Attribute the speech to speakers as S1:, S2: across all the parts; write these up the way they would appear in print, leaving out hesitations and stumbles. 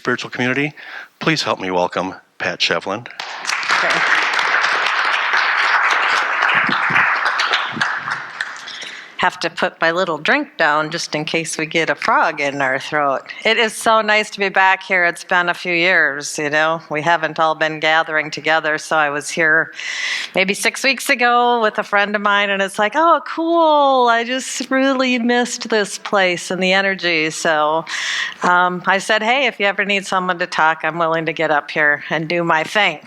S1: spiritual community, please help me welcome Pat Sheveland.
S2: Okay. Have to put my little drink down just in case we get a frog in our throat. It is so nice to be back here. It's been a few years, you know. We haven't all been gathering together, so I was here maybe 6 weeks ago with a friend of mine, and it's like, oh, cool. I just really missed this place and the energy. So I said, hey, if you ever need someone to talk, I'm willing to get up here and do my thing,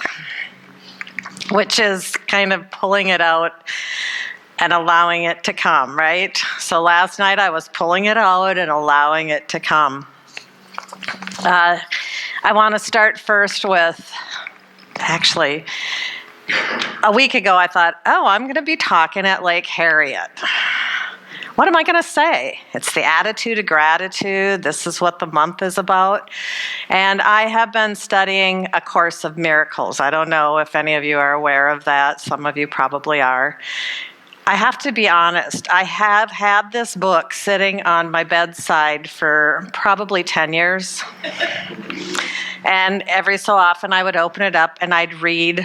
S2: which is kind of pulling it out and allowing it to come, right? So last night I was pulling it out and allowing it to come. I want to start first with, actually, a week ago I thought, oh, I'm going to be talking at Lake Harriet. What am I going to say? It's the attitude of gratitude. This is what the month is about. And I have been studying A Course of Miracles. I don't know if any of you are aware of that. Some of you probably are. I have to be honest, I have had this book sitting on my bedside for probably 10 years. And every so often I would open it up and I'd read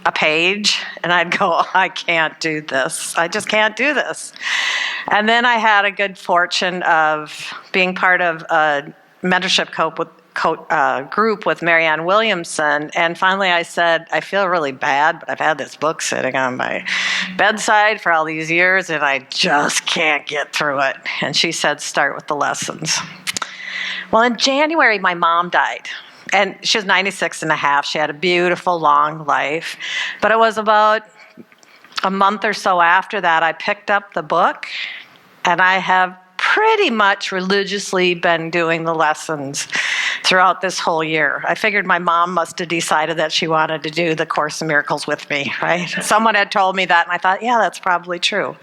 S2: a page and I'd go, I can't do this. I just can't do this. And then I had a good fortune of being part of a mentorship group with Marianne Williamson, and finally I said, I feel really bad, but I've had this book sitting on my bedside for all these years and I just can't get through it. And she said, start with the lessons. Well, in January my mom died, and she was 96 and a half. She had a beautiful long life, but it was about a month or so after that I picked up the book, and I have pretty much religiously been doing the lessons throughout this whole year. I figured my mom must have decided that she wanted to do the Course in Miracles with me, right? Someone had told me that, and I thought, yeah, that's probably true.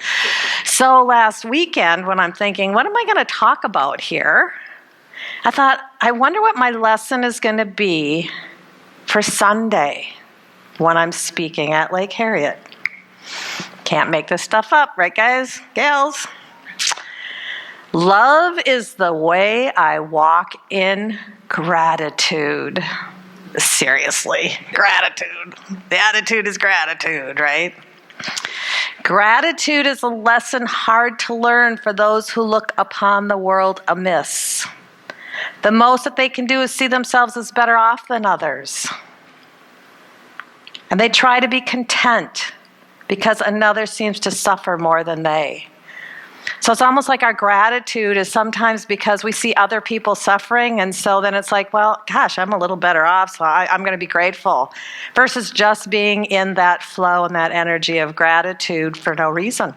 S2: So last weekend, when I'm thinking, what am I going to talk about here? I thought, I wonder what my lesson is going to be for Sunday when I'm speaking at Lake Harriet. Can't make this stuff up, right, guys, gals? Love is the way I walk in gratitude. Seriously, gratitude. The attitude is gratitude, right? Gratitude is a lesson hard to learn for those who look upon the world amiss. The most that they can do is see themselves as better off than others. And they try to be content because another seems to suffer more than they. So it's almost like our gratitude is sometimes because we see other people suffering, and so then it's like, well, gosh, I'm a little better off, so I'm going to be grateful, versus just being in that flow and that energy of gratitude for no reason.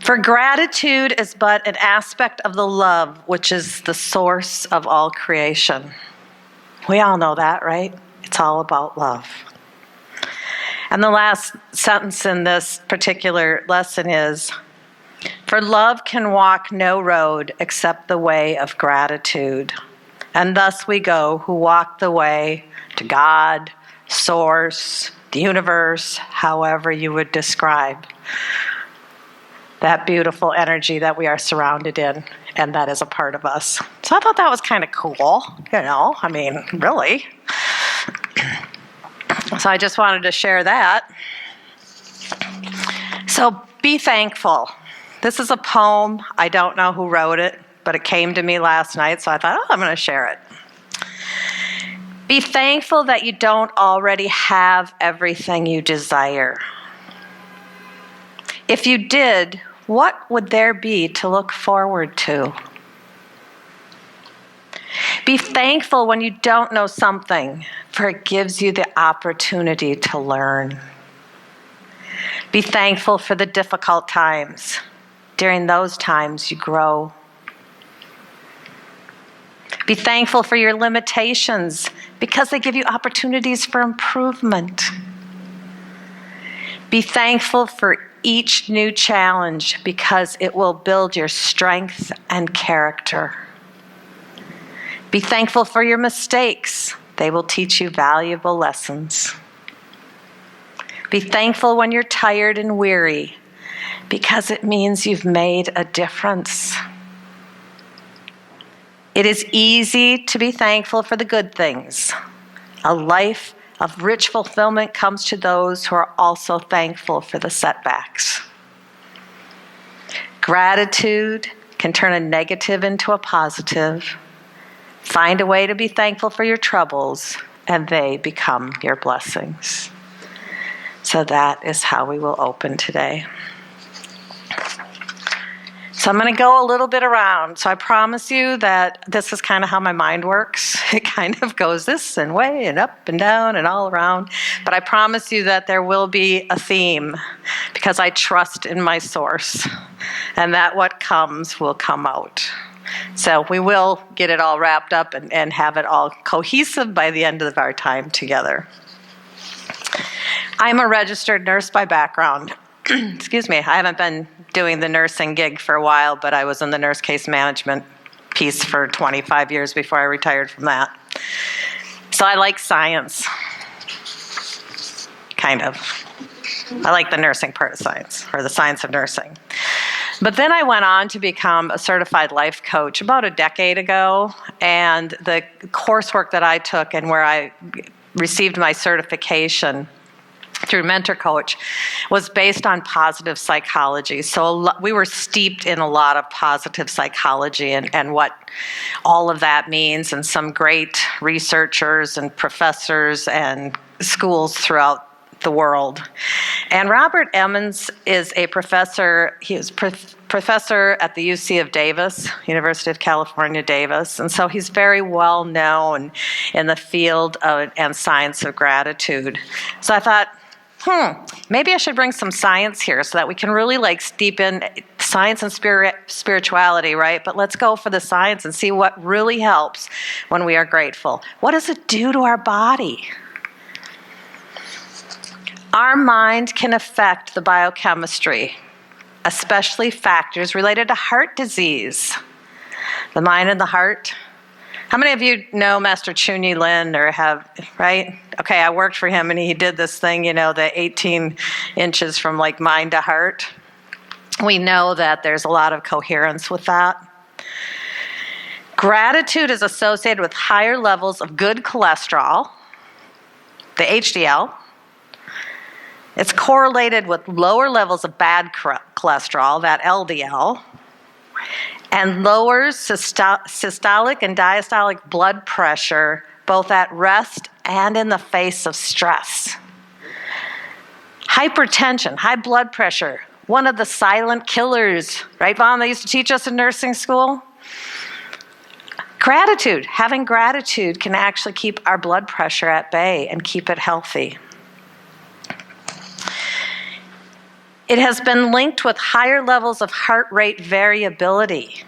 S2: For gratitude is but an aspect of the love which is the source of all creation. We all know that, right? It's all about love. And the last sentence in this particular lesson is, for love can walk no road except the way of gratitude. And thus we go who walk the way to God, Source, the universe, however you would describe that beautiful energy that we are surrounded in, and that is a part of us. So I thought that was kind of cool, really. So I just wanted to share that. So be thankful. This is a poem. I don't know who wrote it, but it came to me last night, so I thought, I'm going to share it. Be thankful that you don't already have everything you desire. If you did, what would there be to look forward to? Be thankful when you don't know something, for it gives you the opportunity to learn. Be thankful for the difficult times. During those times, you grow. Be thankful for your limitations, because they give you opportunities for improvement. Be thankful for each new challenge, because it will build your strength and character. Be thankful for your mistakes. They will teach you valuable lessons. Be thankful when you're tired and weary, because it means you've made a difference. It is easy to be thankful for the good things. A life of rich fulfillment comes to those who are also thankful for the setbacks. Gratitude can turn a negative into a positive. Find a way to be thankful for your troubles, and they become your blessings. So that is how we will open today. So I'm going to go a little bit around. So I promise you that this is kind of how my mind works. It kind of goes this and way and up and down and all around. But I promise you that there will be a theme because I trust in my source and that what comes will come out. So we will get it all wrapped up and have it all cohesive by the end of our time together. I'm a registered nurse by background. Excuse me, I haven't been doing the nursing gig for a while, but I was in the nurse case management piece for 25 years before I retired from that. So I like science, kind of. I like the nursing part of science, or the science of nursing. But then I went on to become a certified life coach about a decade ago, and the coursework that I took and where I received my certification through Mentor Coach was based on positive psychology. So we were steeped in a lot of positive psychology and what all of that means, and some great researchers and professors and schools throughout the world. And Robert Emmons is a professor. He was professor at the UC of Davis, University of California, Davis. And so he's very well known in the field of, and science of gratitude. So I thought, maybe I should bring some science here so that we can really steep in science and spirituality, right? But let's go for the science and see what really helps when we are grateful. What does it do to our body? Our mind can affect the biochemistry, especially factors related to heart disease. The mind and the heart. How many of you know Master Chunyi Lin or have, right? Okay, I worked for him and he did this thing, the 18 inches from mind to heart. We know that there's a lot of coherence with that. Gratitude is associated with higher levels of good cholesterol, the HDL. It's correlated with lower levels of bad cholesterol, that LDL, and lowers systolic and diastolic blood pressure, both at rest and in the face of stress. Hypertension, high blood pressure, one of the silent killers, right, Vaughn? They used to teach us in nursing school. Gratitude, having gratitude can actually keep our blood pressure at bay and keep it healthy. It has been linked with higher levels of heart rate variability,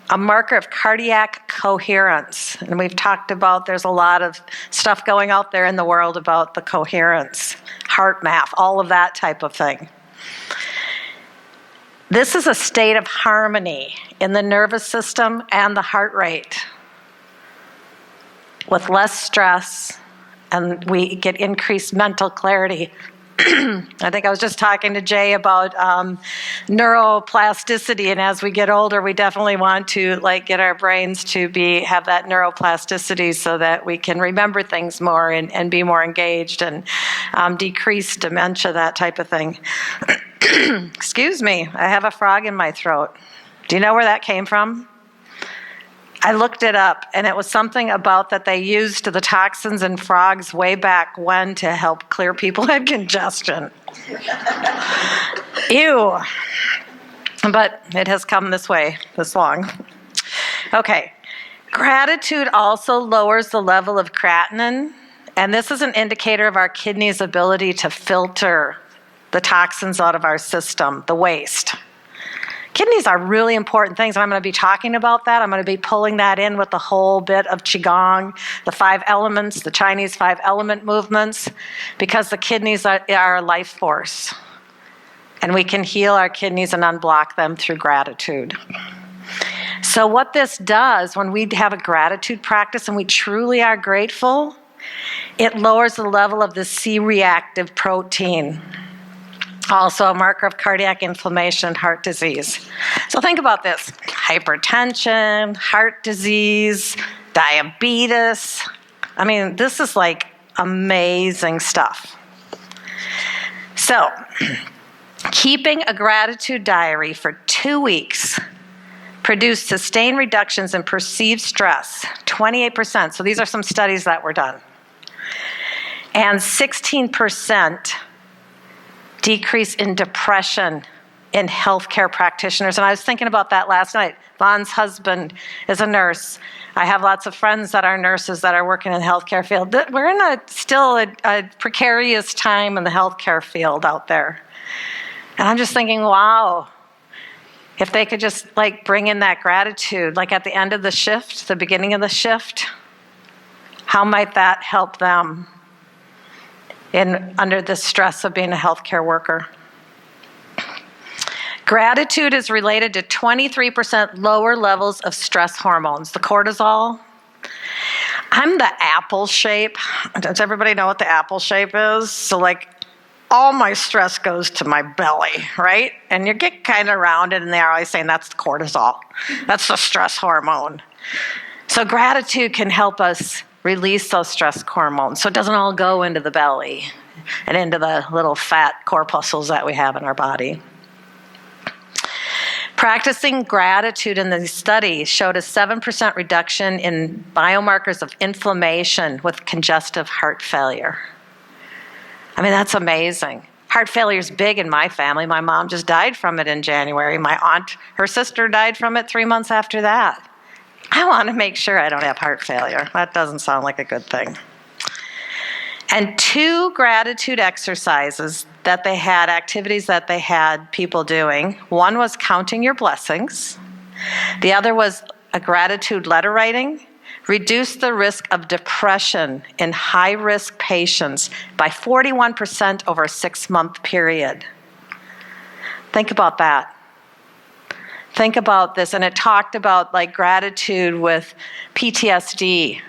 S2: a marker of cardiac coherence. And we've talked about, there's a lot of stuff going out there in the world about the coherence, heart math, all of that type of thing. This is a state of harmony in the nervous system and the heart rate. With less stress, and we get increased mental clarity. I think I was just talking to Jay about neuroplasticity, and as we get older, we definitely want to get our brains to have that neuroplasticity so that we can remember things more and be more engaged and decrease dementia, that type of thing. Excuse me, I have a frog in my throat. Do you know where that came from? I looked it up, and it was something about that they used the toxins in frogs way back when to help clear people who had congestion. Ew. But it has come this way, this long. Okay. Gratitude also lowers the level of creatinine, and this is an indicator of our kidneys' ability to filter the toxins out of our system, the waste. Kidneys are really important things, and I'm going to be talking about that. I'm going to be pulling that in with the whole bit of Qigong, the 5 elements, the Chinese 5 element movements, because the kidneys are a life force. And we can heal our kidneys and unblock them through gratitude. So what this does, when we have a gratitude practice and we truly are grateful, it lowers the level of the C-reactive protein. Also a marker of cardiac inflammation and heart disease. So think about this: hypertension, heart disease, diabetes. I mean, this is like amazing stuff. So, keeping a gratitude diary for 2 weeks produced sustained reductions in perceived stress, 28%. So these are some studies that were done. And 16% decrease in depression in healthcare practitioners. And I was thinking about that last night. Vaughn's husband is a nurse. I have lots of friends that are nurses that are working in the healthcare field. We're in still a precarious time in the healthcare field out there. And I'm just thinking, wow, if they could just like bring in that gratitude, like at the end of the shift, the beginning of the shift, how might that help them under the stress of being a healthcare worker? Gratitude is related to 23% lower levels of stress hormones, the cortisol. I'm the apple shape. Does everybody know what the apple shape is? So like all my stress goes to my belly, right? And you get kind of rounded, and they're always saying that's the cortisol. That's the stress hormone. So gratitude can help us release those stress hormones so it doesn't all go into the belly and into the little fat corpuscles that we have in our body. Practicing gratitude in the study showed a 7% reduction in biomarkers of inflammation with congestive heart failure. I mean, that's amazing. Heart failure is big in my family. My mom just died from it in January. My aunt, her sister died from it 3 months after that. I want to make sure I don't have heart failure. That doesn't sound like a good thing. And 2 gratitude exercises that they had, activities that they had people doing. One was counting your blessings. The other was a gratitude letter writing. Reduced the risk of depression in high-risk patients by 41% over a 6-month period. Think about that. Think about this. And it talked about like gratitude with PTSD.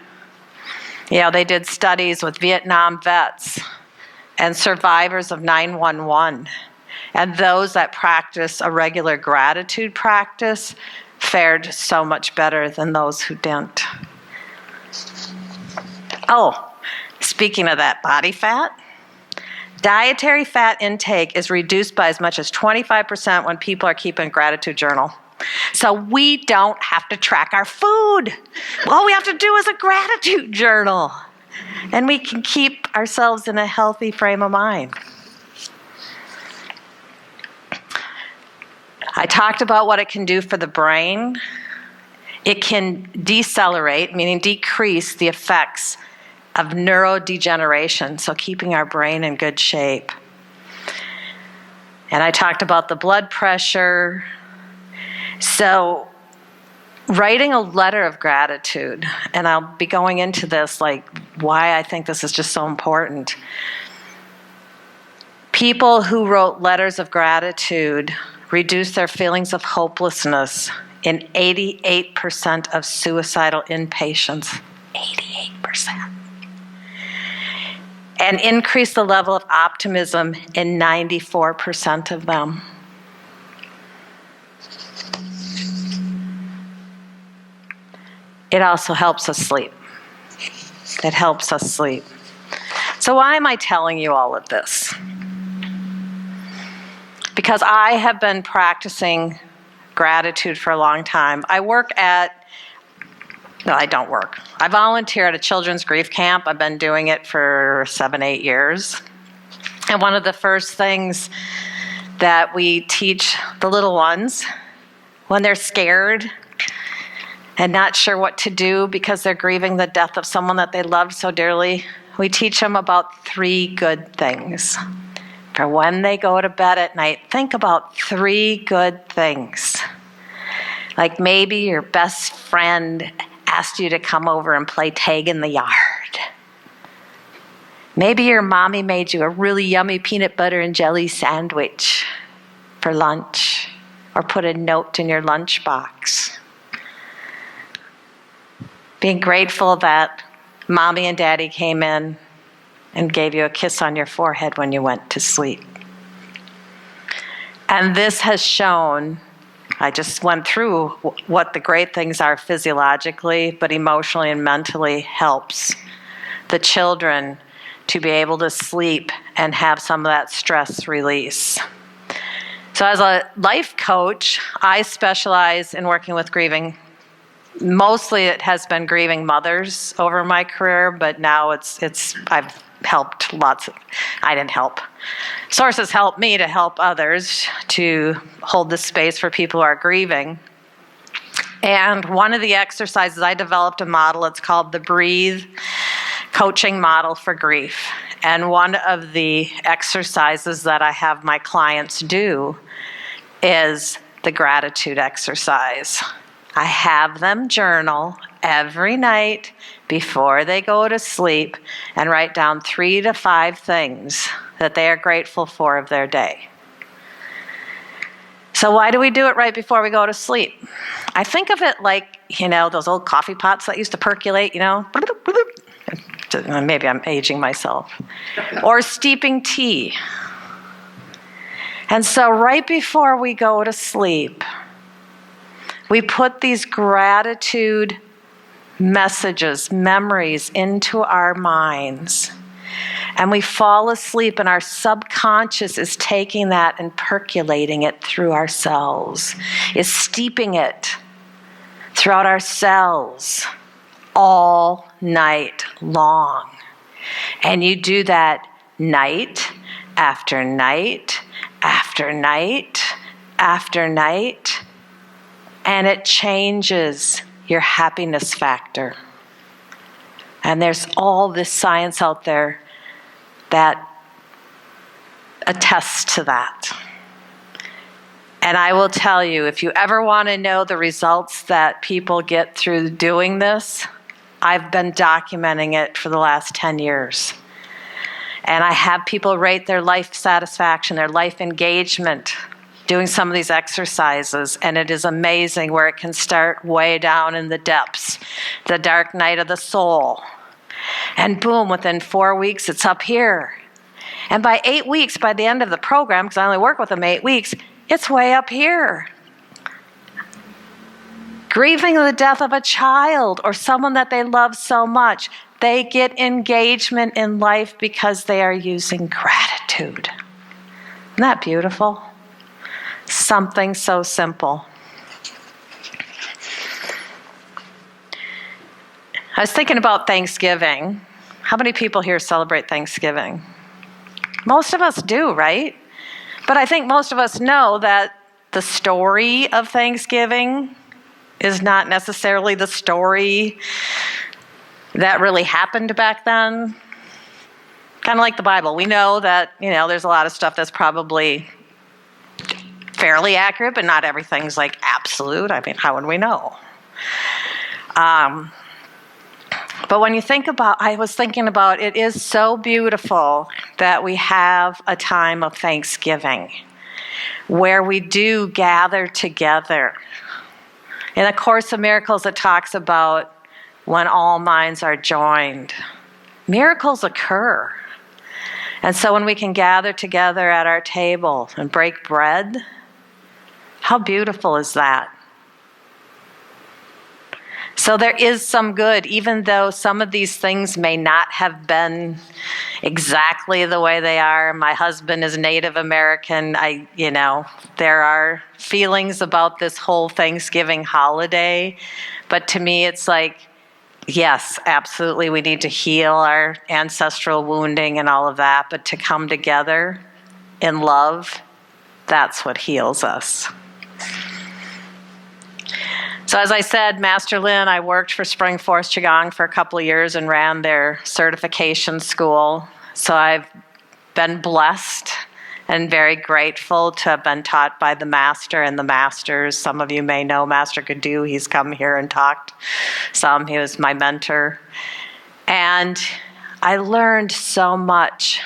S2: You know, they did studies with Vietnam vets and survivors of 9/11. And those that practice a regular gratitude practice fared so much better than those who didn't. Oh, speaking of that, body fat. Dietary fat intake is reduced by as much as 25% when people are keeping a gratitude journal. So we don't have to track our food. All we have to do is a gratitude journal. And we can keep ourselves in a healthy frame of mind. I talked about what it can do for the brain. It can decelerate, meaning decrease the effects of neurodegeneration, so keeping our brain in good shape. And I talked about the blood pressure. So writing a letter of gratitude, and I'll be going into this, like why I think this is just so important. People who wrote letters of gratitude reduced their feelings of hopelessness in 88% of suicidal inpatients. 88%. And increased the level of optimism in 94% of them. It also helps us sleep. It helps us sleep. So why am I telling you all of this? Because I have been practicing gratitude for a long time. I don't work. I volunteer at a children's grief camp. I've been doing it for 7-8 years. And one of the first things that we teach the little ones when they're scared and not sure what to do because they're grieving the death of someone that they loved so dearly, we teach them about 3 good things. For when they go to bed at night, think about 3 good things. Like maybe your best friend asked you to come over and play tag in the yard. Maybe your mommy made you a really yummy peanut butter and jelly sandwich for lunch, or put a note in your lunchbox. Being grateful that mommy and daddy came in and gave you a kiss on your forehead when you went to sleep. And this has shown, I just went through what the great things are physiologically, but emotionally and mentally helps the children to be able to sleep and have some of that stress release. So as a life coach, I specialize in working with grieving. Mostly it has been grieving mothers over my career, but now I've helped I didn't help. Sources helped me to help others to hold the space for people who are grieving. And one of the exercises, I developed a model, it's called the Breathe Coaching Model for Grief. And one of the exercises that I have my clients do is the gratitude exercise. I have them journal every night before they go to sleep and write down 3 to 5 things that they are grateful for of their day. So why do we do it right before we go to sleep? I think of it like, those old coffee pots that used to percolate, Maybe I'm aging myself. Or steeping tea. And so right before we go to sleep, we put these gratitude messages, memories into our minds. And we fall asleep, and our subconscious is taking that and percolating it through our cells, is steeping it throughout our cells all night long. And you do that night after night after night after night, and it changes your happiness factor. And there's all this science out there that attests to that. And I will tell you, if you ever want to know the results that people get through doing this, I've been documenting it for the last 10 years. And I have people rate their life satisfaction, their life engagement, doing some of these exercises, and it is amazing where it can start way down in the depths, the dark night of the soul. And boom, within 4 weeks, it's up here. And by 8 weeks, by the end of the program, because I only work with them 8 weeks, it's way up here. Grieving the death of a child or someone that they love so much, they get engagement in life because they are using gratitude. Isn't that beautiful? Something so simple. I was thinking about Thanksgiving. How many people here celebrate Thanksgiving? Most of us do, right? But I think most of us know that the story of Thanksgiving is not necessarily the story that really happened back then. Kind of like the Bible. We know that, there's a lot of stuff that's probably fairly accurate, but not everything's like absolute. I mean, how would we know? But when you think about, I was thinking about, it is so beautiful that we have a time of Thanksgiving where we do gather together. In A Course of Miracles, it talks about when all minds are joined. Miracles occur. And so when we can gather together at our table and break bread, how beautiful is that? So there is some good, even though some of these things may not have been exactly the way they are. My husband is Native American. There are feelings about this whole Thanksgiving holiday. But to me, it's like, yes, absolutely, we need to heal our ancestral wounding and all of that. But to come together in love, that's what heals us. So as I said, Master Lin, I worked for Spring Forest Qigong for a couple of years and ran their certification school. So I've been blessed and very grateful to have been taught by the Master and the Masters. Some of you may know Master Gadu. He's come here and talked some. He was my mentor. And I learned so much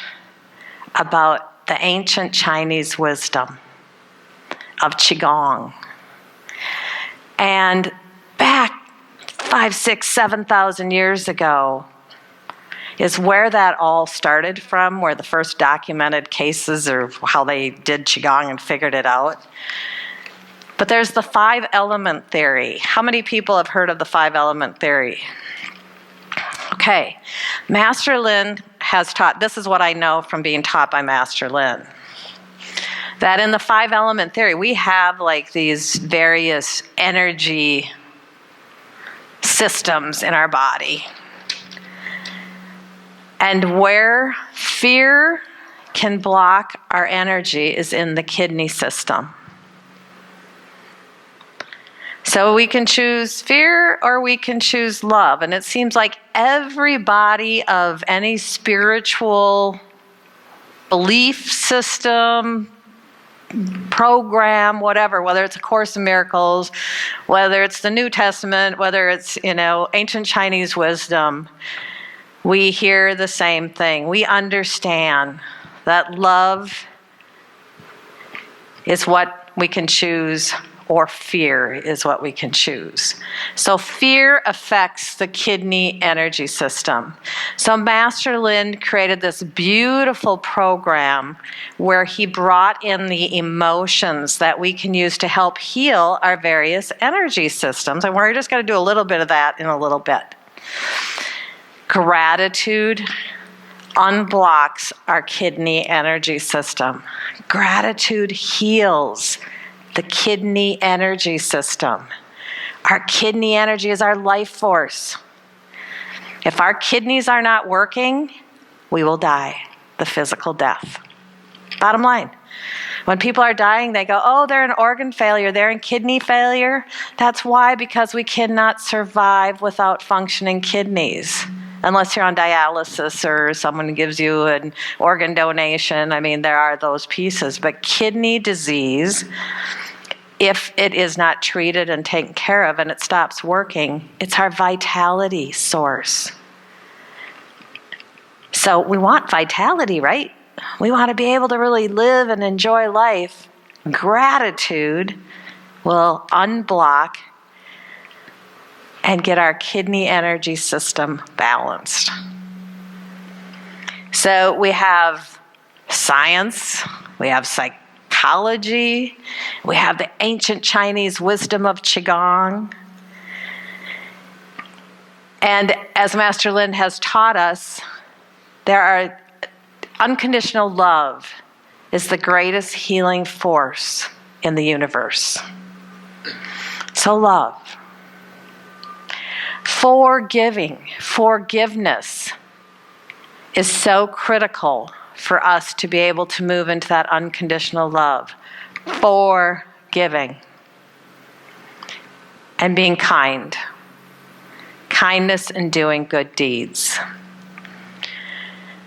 S2: about the ancient Chinese wisdom of Qigong. And back 5,000, 6,000, 7,000 years ago, is where that all started from, where the first documented cases or how they did Qigong and figured it out. But there's the 5-element theory. How many people have heard of the 5-element theory? Okay, Master Lin has taught, this is what I know from being taught by Master Lin, that in the 5-element theory, we have like these various energy systems in our body. And where fear can block our energy is in the kidney system. So we can choose fear or we can choose love. And it seems like everybody of any spiritual belief system, program, whatever, whether it's A Course in Miracles, whether it's the New Testament, whether it's, ancient Chinese wisdom, we hear the same thing. We understand that love is what we can choose, or fear is what we can choose. So fear affects the kidney energy system. So Master Lin created this beautiful program where he brought in the emotions that we can use to help heal our various energy systems. And we're just going to do a little bit of that in a little bit. Gratitude unblocks our kidney energy system. Gratitude heals the kidney energy system. Our kidney energy is our life force. If our kidneys are not working, we will die the physical death. Bottom line. When people are dying, they go, oh, they're in organ failure, they're in kidney failure. That's why, because we cannot survive without functioning kidneys. Unless you're on dialysis or someone gives you an organ donation. I mean, there are those pieces. But kidney disease, if it is not treated and taken care of and it stops working, it's our vitality source. So we want vitality, right? We want to be able to really live and enjoy life. Gratitude will unblock and get our kidney energy system balanced. So we have science, we have psychology, we have the ancient Chinese wisdom of Qigong. And as Master Lin has taught us, unconditional love is the greatest healing force in the universe. So love. Forgiveness is so critical for us to be able to move into that unconditional love. Forgiving. And being kind. Kindness and doing good deeds.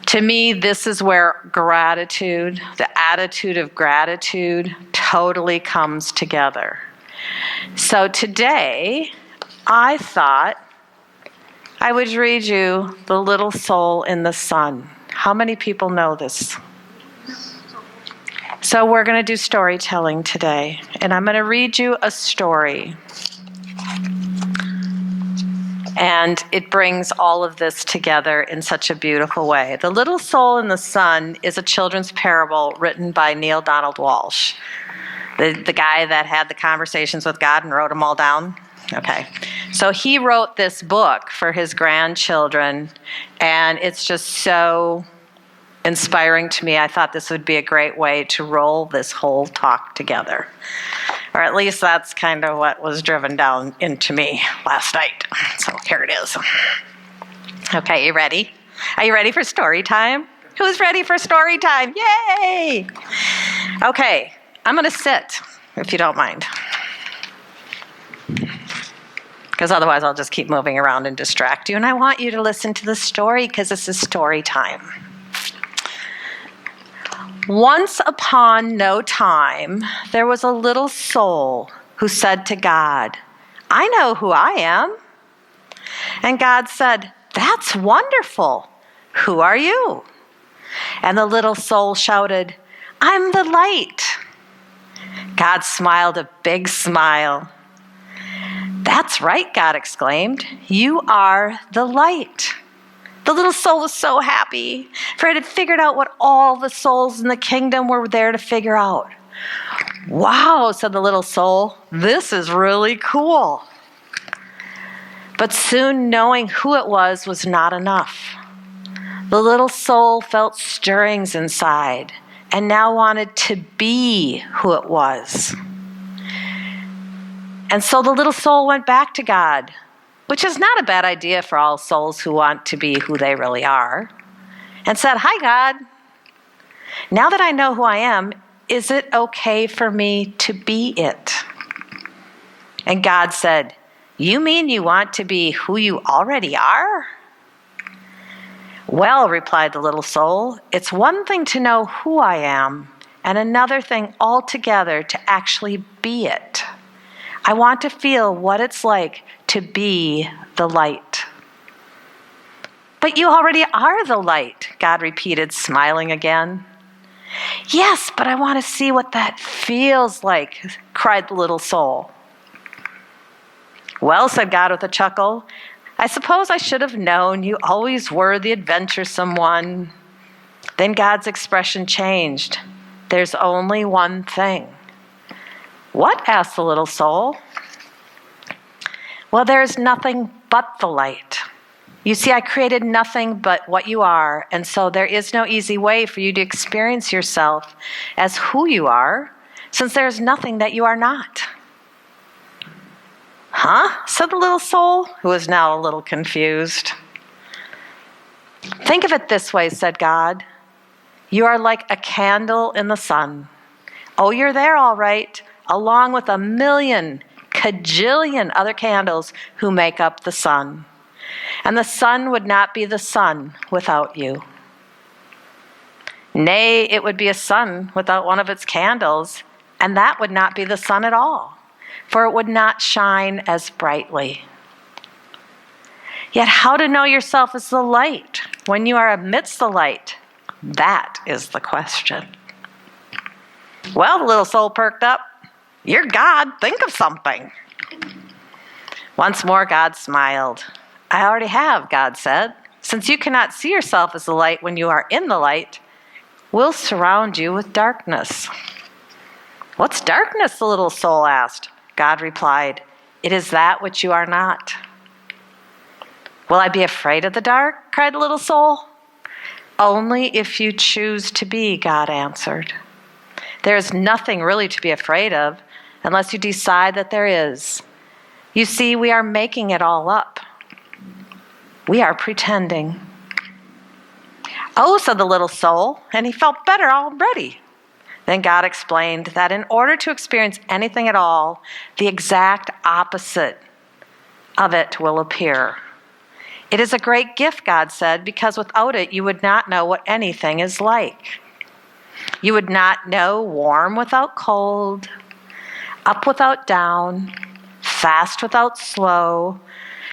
S2: To me, this is where gratitude, the attitude of gratitude, totally comes together. So today, I thought I would read you The Little Soul in the Sun. How many people know this? So we're going to do storytelling today, and I'm going to read you a story. And it brings all of this together in such a beautiful way. The Little Soul in the Sun is a children's parable written by Neil Donald Walsh, the guy that had the conversations with God and wrote them all down. Okay. So he wrote this book for his grandchildren, and it's just so inspiring to me. I thought this would be a great way to roll this whole talk together. Or at least that's kind of what was driven down into me last night. So here it is. Okay, you ready? Are you ready for story time? Who's ready for story time? Yay! Okay, I'm going to sit, if you don't mind. Because otherwise I'll just keep moving around and distract you. And I want you to listen to the story because this is story time. Once upon no time, there was a little soul who said to God, I know who I am. And God said, that's wonderful. Who are you? And the little soul shouted, I'm the light. God smiled a big smile. That's right, God exclaimed. You are the light. The little soul was so happy, for it had figured out what all the souls in the kingdom were there to figure out. Wow, said the little soul, this is really cool. But soon knowing who it was not enough. The little soul felt stirrings inside and now wanted to be who it was. And so the little soul went back to God, which is not a bad idea for all souls who want to be who they really are, and said, "Hi, God. Now that I know who I am, is it okay for me to be it?" And God said, "You mean you want to be who you already are?" "Well," replied the little soul, "it's one thing to know who I am, and another thing altogether to actually be it. I want to feel what it's like to be the light." "But you already are the light," God repeated, smiling again. "Yes, but I want to see what that feels like," cried the little soul. "Well," said God with a chuckle, "I suppose I should have known you always were the adventuresome one." Then God's expression changed. "There's only one thing." "What?" asked the little soul. "Well, there's nothing but the light. You see, I created nothing but what you are, and so there is no easy way for you to experience yourself as who you are, since there is nothing that you are not." "Huh?" said the little soul, who was now a little confused. "Think of it this way," said God. "You are like a candle in the sun. Oh, you're there all right, along with a million, cajillion other candles who make up the sun. And the sun would not be the sun without you. Nay, it would be a sun without one of its candles, and that would not be the sun at all, for it would not shine as brightly. Yet how to know yourself as the light when you are amidst the light? That is the question." "Well," the little soul perked up, "you're God. Think of something." Once more, God smiled. "I already have," God said. "Since you cannot see yourself as the light when you are in the light, we'll surround you with darkness." "What's darkness?" the little soul asked. God replied, "It is that which you are not." "Will I be afraid of the dark?" cried the little soul. "Only if you choose to be," God answered. "There is nothing really to be afraid of unless you decide that there is. You see, we are making it all up. We are pretending." "Oh," said the little soul, and he felt better already. Then God explained that in order to experience anything at all, the exact opposite of it will appear. It is a great gift, God said, because without it, you would not know what anything is like. You would not know warm without cold, up without down, fast without slow.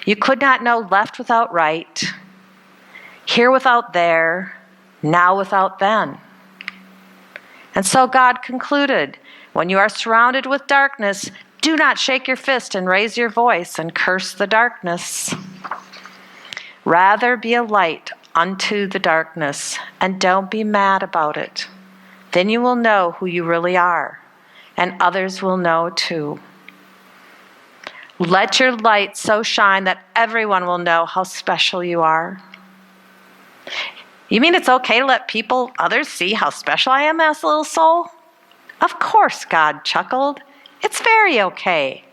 S2: You could not know left without right, here without there, now without then. And so God concluded, when you are surrounded with darkness, do not shake your fist and raise your voice and curse the darkness. Rather be a light unto the darkness, and don't be mad about it. Then you will know who you really are, and others will know too. Let your light so shine that everyone will know how special you are. "You mean it's okay to let others see how special I am?" asked the little soul. "Of course," God chuckled. "It's very okay.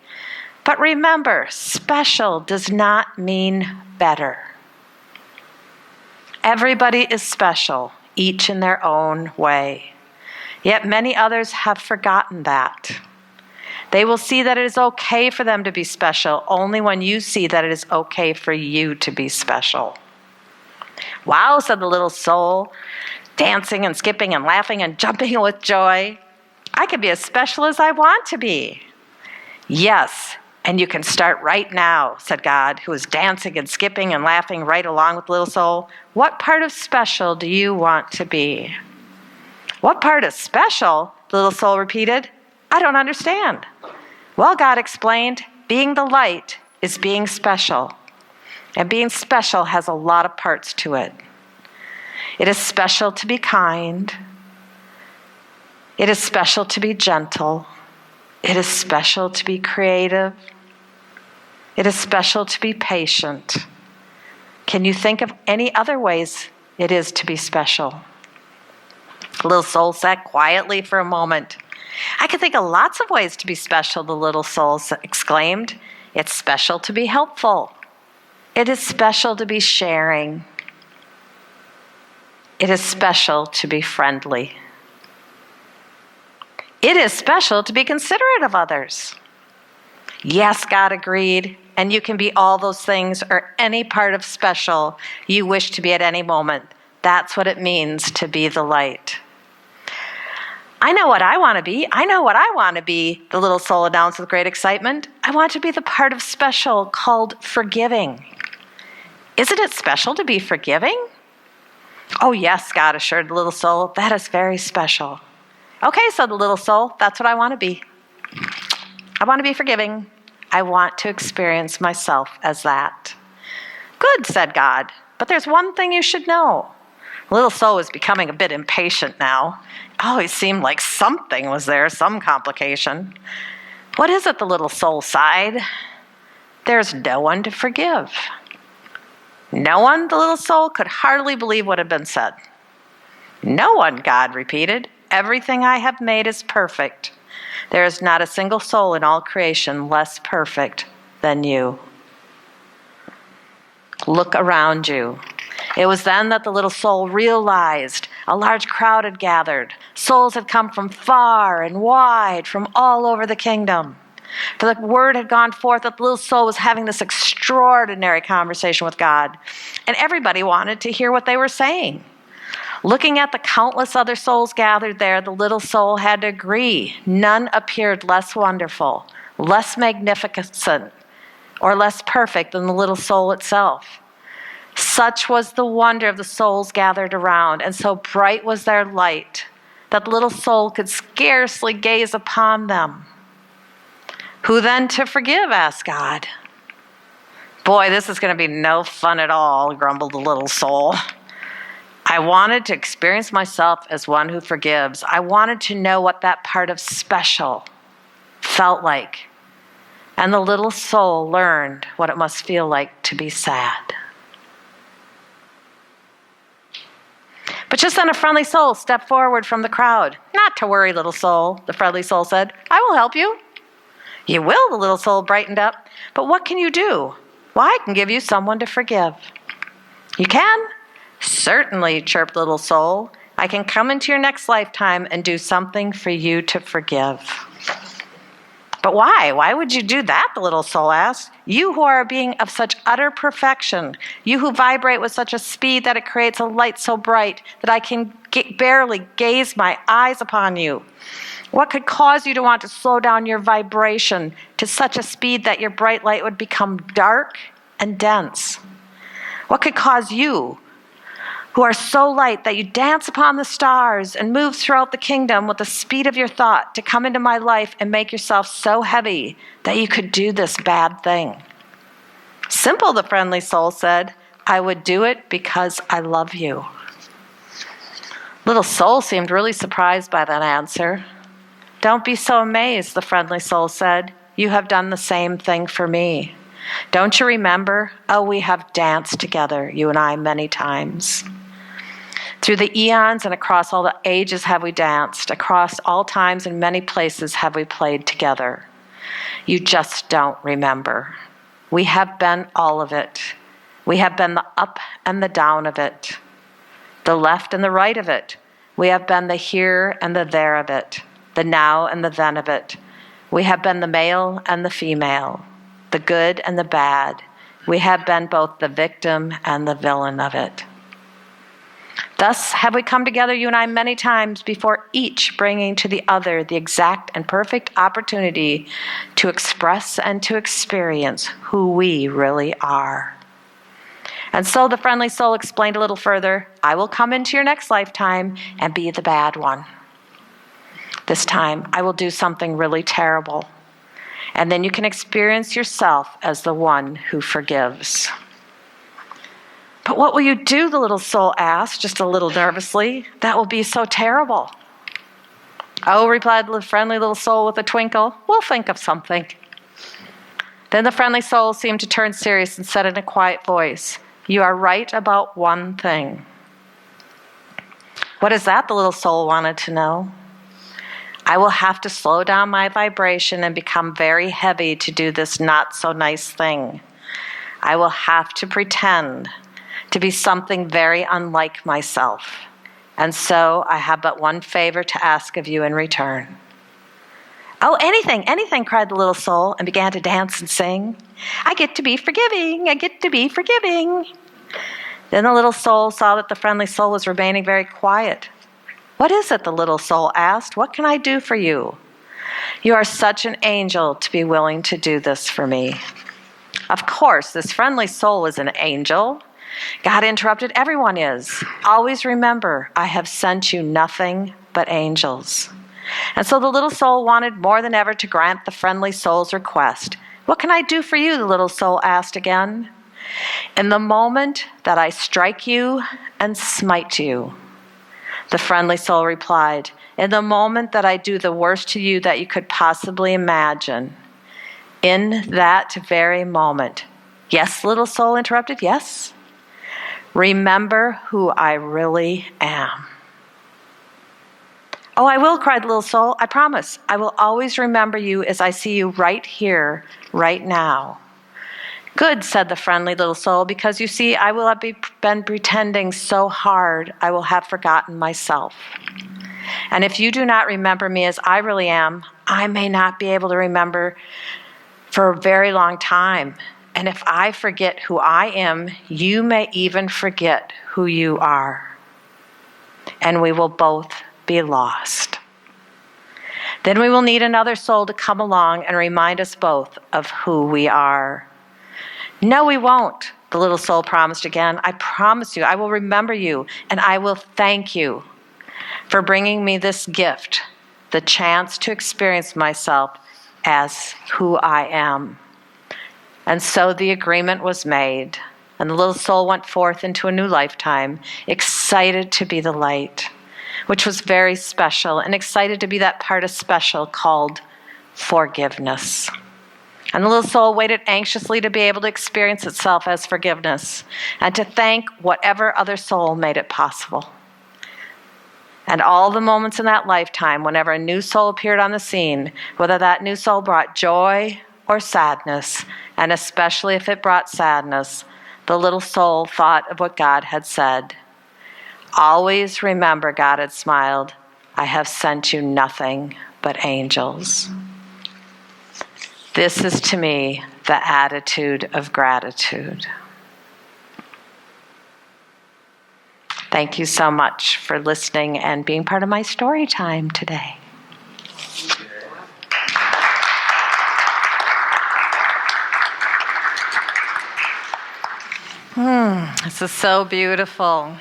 S2: But remember, special does not mean better. Everybody is special, each in their own way. Yet many others have forgotten that. They will see that it is okay for them to be special only when you see that it is okay for you to be special." "Wow," said the little soul, dancing and skipping and laughing and jumping with joy. "I can be as special as I want to be." "Yes, and you can start right now," said God, who was dancing and skipping and laughing right along with the little soul. "What part of special do you want to be?" "What part is special?" the little soul repeated. "I don't understand." "Well," God explained, "being the light is being special. And being special has a lot of parts to it. It is special to be kind. It is special to be gentle. It is special to be creative. It is special to be patient. Can you think of any other ways it is to be special? The little soul sat quietly for a moment. I can think of lots of ways to be special, the little soul exclaimed. It's special to be helpful. It is special to be sharing. It is special to be friendly. It is special to be considerate of others. Yes, God agreed, and you can be all those things or any part of special you wish to be at any moment. That's what it means to be the light. I know what I want to be. I know what I want to be, the little soul announced with great excitement. I want to be the part of special called forgiving. Isn't it special to be forgiving? Oh, yes, God assured the little soul. That is very special. Okay, said the little soul. That's what I want to be. I want to be forgiving. I want to experience myself as that. Good, said God. But there's one thing you should know. The little soul was becoming a bit impatient now. It always seemed like something was there, some complication. What is it, the little soul sighed? There's no one to forgive. No one, the little soul could hardly believe what had been said. No one, God repeated. Everything I have made is perfect. There is not a single soul in all creation less perfect than you. Look around you. It was then that the little soul realized a large crowd had gathered. Souls had come from far and wide, from all over the kingdom. For the word had gone forth that the little soul was having this extraordinary conversation with God, and everybody wanted to hear what they were saying. Looking at the countless other souls gathered there, the little soul had to agree. None appeared less wonderful, less magnificent, or less perfect than the little soul itself. Such was the wonder of the souls gathered around, and so bright was their light that the little soul could scarcely gaze upon them. Who then to forgive? Asked God. Boy, this is going to be no fun at all, grumbled the little soul. I wanted to experience myself as one who forgives. I wanted to know what that part of special felt like. And the little soul learned what it must feel like to be sad. But just then a friendly soul stepped forward from the crowd. Not to worry, little soul, the friendly soul said. I will help you. You will, the little soul brightened up. But what can you do? Well, I can give you someone to forgive. You can? Certainly, chirped little soul. I can come into your next lifetime and do something for you to forgive. But why? Why would you do that? The little soul asked. You who are a being of such utter perfection, you who vibrate with such a speed that it creates a light so bright that I can barely gaze my eyes upon you. What could cause you to want to slow down your vibration to such a speed that your bright light would become dark and dense? What could cause you, who are so light that you dance upon the stars and move throughout the kingdom with the speed of your thought, to come into my life and make yourself so heavy that you could do this bad thing? Simple, the friendly soul said. I would do it because I love you. Little soul seemed really surprised by that answer. Don't be so amazed, the friendly soul said. You have done the same thing for me. Don't you remember? Oh, we have danced together, you and I, many times. Through the eons and across all the ages have we danced. Across all times and many places have we played together. You just don't remember. We have been all of it. We have been the up and the down of it, the left and the right of it. We have been the here and the there of it, the now and the then of it. We have been the male and the female, the good and the bad. We have been both the victim and the villain of it. Thus have we come together, you and I, many times before, each bringing to the other the exact and perfect opportunity to express and to experience who we really are. And so the friendly soul explained a little further, I will come into your next lifetime and be the bad one. This time I will do something really terrible. And then you can experience yourself as the one who forgives. But what will you do, the little soul asked, just a little nervously. That will be so terrible. Oh, replied the friendly little soul with a twinkle, we'll think of something. Then the friendly soul seemed to turn serious and said in a quiet voice, you are right about one thing. What is that? The little soul wanted to know. I will have to slow down my vibration and become very heavy to do this not so nice thing. I will have to pretend to be something very unlike myself. And so I have but one favor to ask of you in return. Oh, anything, cried the little soul and began to dance and sing. I get to be forgiving, I get to be forgiving. Then the little soul saw that the friendly soul was remaining very quiet. What is it, the little soul asked? What can I do for you? You are such an angel to be willing to do this for me. Of course, this friendly soul is an angel. God interrupted, everyone is. Always remember, I have sent you nothing but angels. And so the little soul wanted more than ever to grant the friendly soul's request. What can I do for you? The little soul asked again. In the moment that I strike you and smite you, the friendly soul replied, in the moment that I do the worst to you that you could possibly imagine, in that very moment. Yes, little soul interrupted, yes. Remember who I really am. Oh, I will, cried the little soul. I promise. I will always remember you as I see you right here, right now. Good, said the friendly little soul, because you see, I will have been pretending so hard, I will have forgotten myself. And if you do not remember me as I really am, I may not be able to remember for a very long time. And if I forget who I am, you may even forget who you are. And we will both be lost. Then we will need another soul to come along and remind us both of who we are. No, we won't, the little soul promised again. I promise you, I will remember you, and I will thank you for bringing me this gift, the chance to experience myself as who I am. And so the agreement was made, and the little soul went forth into a new lifetime, excited to be the light, which was very special, and excited to be that part of special called forgiveness. And the little soul waited anxiously to be able to experience itself as forgiveness and to thank whatever other soul made it possible. And all the moments in that lifetime, whenever a new soul appeared on the scene, whether that new soul brought joy or sadness, and especially if it brought sadness, the little soul thought of what God had said. Always remember, God had smiled, I have sent you nothing but angels. This is to me the attitude of gratitude. Thank you so much for listening and being part of my story time today. This is so beautiful.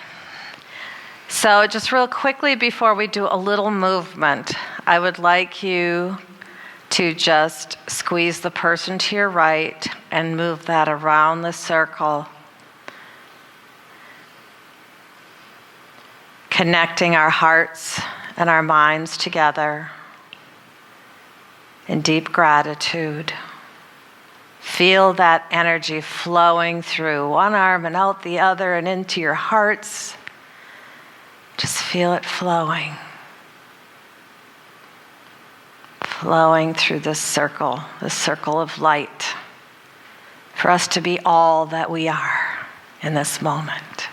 S2: So just real quickly before we do a little movement, I would like you to just squeeze the person to your right and move that around the circle, connecting our hearts and our minds together in deep gratitude. Feel that energy flowing through one arm and out the other and into your hearts. Just feel it flowing. Flowing through this circle of light, for us to be all that we are in this moment.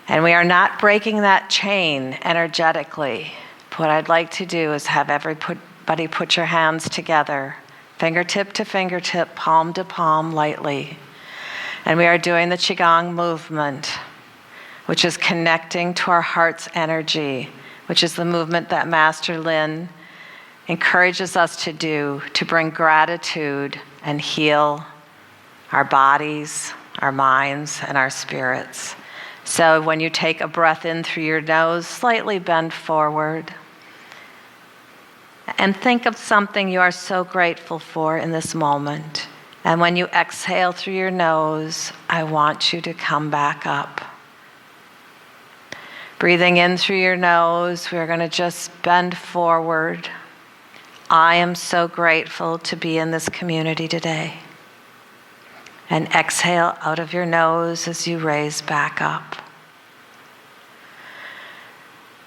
S2: And we are not breaking that chain energetically. What I'd like to do is have everybody put your hands together, fingertip to fingertip, palm to palm, lightly. And we are doing the Qigong Movement, which is connecting to our heart's energy, which is the movement that Master Lin encourages us to do to bring gratitude and heal our bodies, our minds, and our spirits. So when you take a breath in through your nose, slightly bend forward. And think of something you are so grateful for in this moment. And when you exhale through your nose, I want you to come back up. Breathing in through your nose, we're going to just bend forward. I am so grateful to be in this community today. And exhale out of your nose as you raise back up.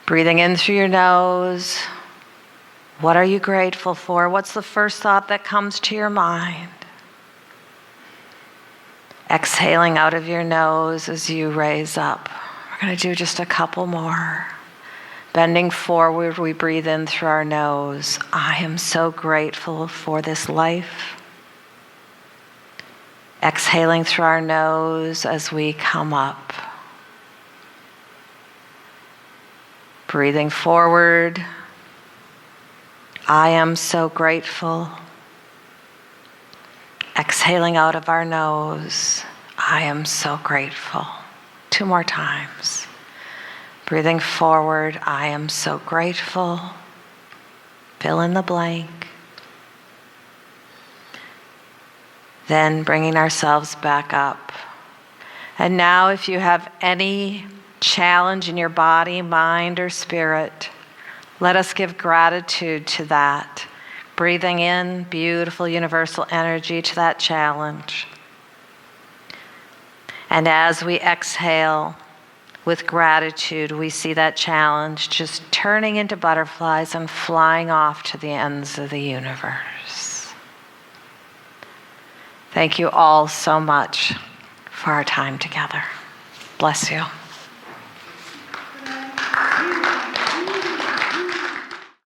S2: Breathing in through your nose. What are you grateful for? What's the first thought that comes to your mind? Exhaling out of your nose as you raise up. We're going to do just a couple more. Bending forward, we breathe in through our nose. I am so grateful for this life. Exhaling through our nose as we come up. Breathing forward. I am so grateful. Exhaling out of our nose. I am so grateful. 2 more times. Breathing forward. I am so grateful. Fill in the blank. Then bringing ourselves back up. And now if you have any challenge in your body, mind, or spirit, let us give gratitude to that. Breathing in beautiful universal energy to that challenge. And as we exhale with gratitude, we see that challenge just turning into butterflies and flying off to the ends of the universe. Thank you all so much for our time together. Bless you.